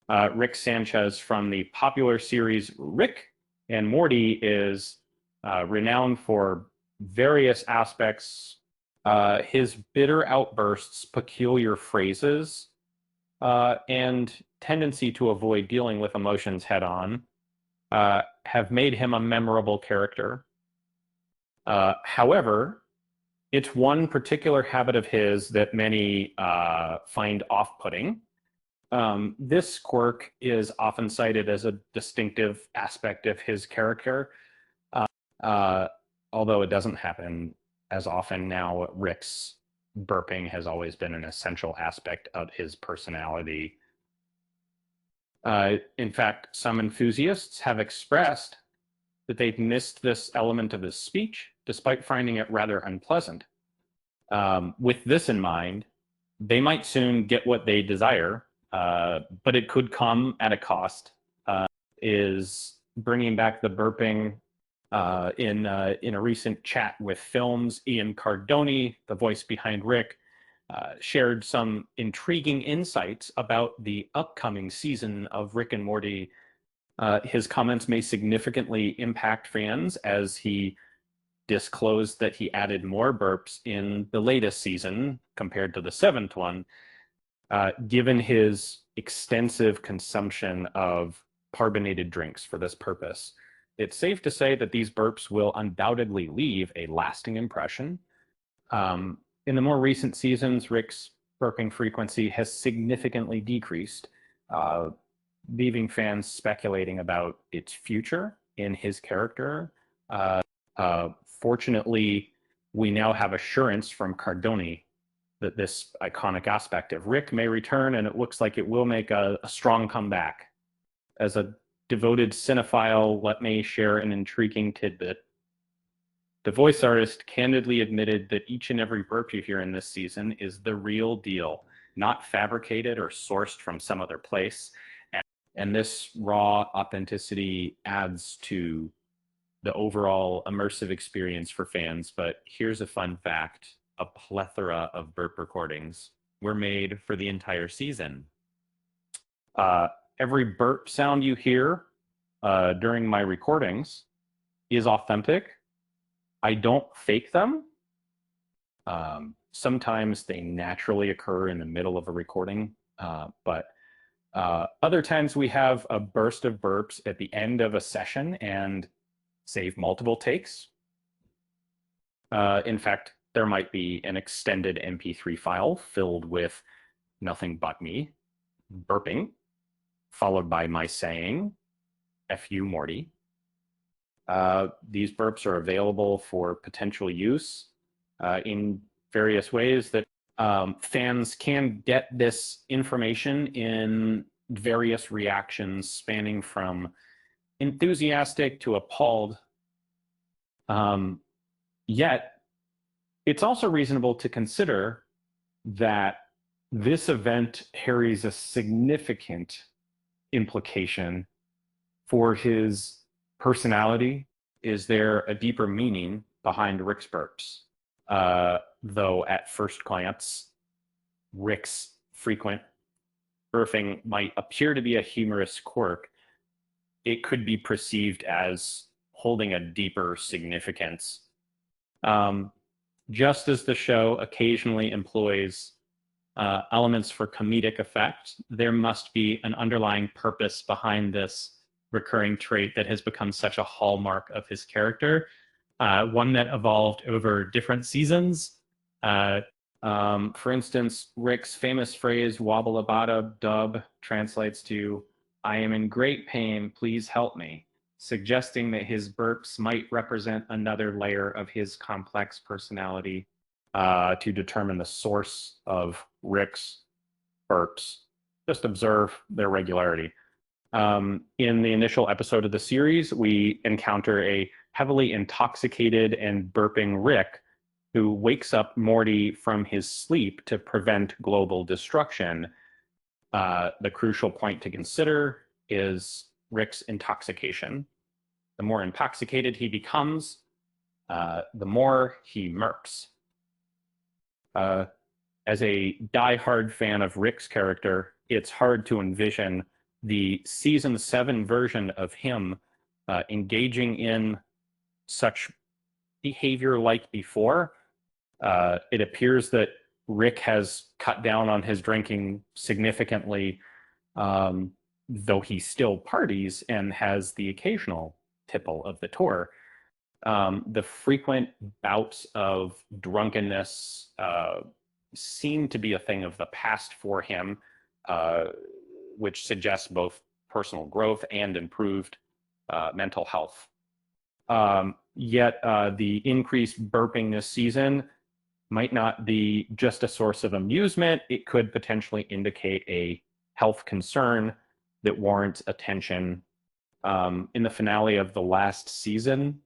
Rick Sanchez from the popular series Rick and Morty is renowned for various aspects, his bitter outbursts, peculiar phrases, and tendency to avoid dealing with emotions head on have made him a memorable character. However, it's one particular habit of his that many find off-putting. This quirk is often cited as a distinctive aspect of his character, uh, although it doesn't happen as often now. Rick's burping has always been an essential aspect of his personality. In fact, some enthusiasts have expressed that they've missed this element of his speech, despite finding it rather unpleasant. With this in mind, they might soon get what they desire, but it could come at a cost. Is bringing back the burping in a recent chat with Films, Ian Cardoni, the voice behind Rick, shared some intriguing insights about the upcoming season of Rick and Morty. His comments may significantly impact fans as he disclosed that he added more burps in the latest season compared to the seventh one, given his extensive consumption of carbonated drinks for this purpose. It's safe to say that these burps will undoubtedly leave a lasting impression. In the more recent seasons, Rick's burping frequency has significantly decreased, leaving fans speculating about its future in his character. Fortunately, we now have assurance from Cardoni that this iconic aspect of Rick may return, and it looks like it will make a strong comeback. As a devoted cinephile, let me share an intriguing tidbit. The voice artist candidly admitted that each and every burp you hear in this season is the real deal, not fabricated or sourced from some other place. And this raw authenticity adds to the overall immersive experience for fans. But here's a fun fact: a plethora of burp recordings were made for the entire season. Every burp sound you hear during my recordings is authentic. I don't fake them. Sometimes they naturally occur in the middle of a recording, but other times we have a burst of burps at the end of a session and save multiple takes. In fact, there might be an extended MP3 file filled with nothing but me burping, followed by my saying, F you, Morty. These burps are available for potential use in various ways that fans can get this information in various reactions spanning from enthusiastic to appalled. Yet, it's also reasonable to consider that this event carries a significant implication for his personality. Is there a deeper meaning behind Rick's burps? Though at first glance, Rick's frequent burping might appear to be a humorous quirk, it could be perceived as holding a deeper significance. Just as the show occasionally employs elements for comedic effect, there must be an underlying purpose behind this recurring trait that has become such a hallmark of his character, one that evolved over different seasons. For instance, Rick's famous phrase, wobble abada dub, translates to, I am in great pain, please help me, suggesting that his burps might represent another layer of his complex personality to determine the source of Rick's burps. Just observe their regularity. In the initial episode of the series, we encounter a heavily intoxicated and burping Rick who wakes up Morty from his sleep to prevent global destruction. The crucial point to consider is Rick's intoxication. The more intoxicated he becomes, the more he murks. As a diehard fan of Rick's character, it's hard to envision the season 7 version of him engaging in such behavior like before, it appears that Rick has cut down on his drinking significantly, though he still parties and has the occasional tipple of the tour. The frequent bouts of drunkenness seem to be a thing of the past for him, which suggests both personal growth and improved mental health. Yet the increased burping this season might not be just a source of amusement. It could potentially indicate a health concern that warrants attention. In the finale of the last season,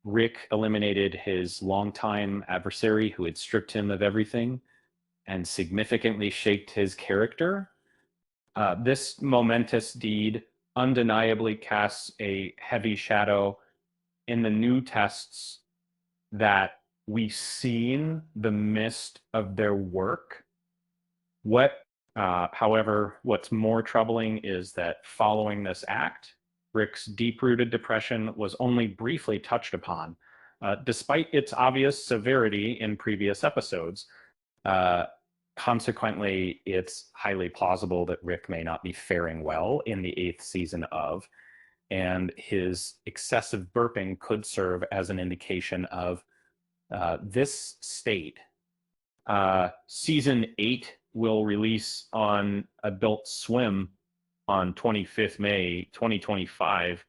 Rick eliminated his longtime adversary who had stripped him of everything and significantly shaped his character. This momentous deed undeniably casts a heavy shadow in the new tests that we've seen the mist of their work. However, what's more troubling is that following this act, Rick's deep-rooted depression was only briefly touched upon, despite its obvious severity in previous episodes. Consequently, it's highly plausible that Rick may not be faring well in the 8th season of, and his excessive burping could serve as an indication of this state. Season 8 will release on Adult Swim on 25th May 2025.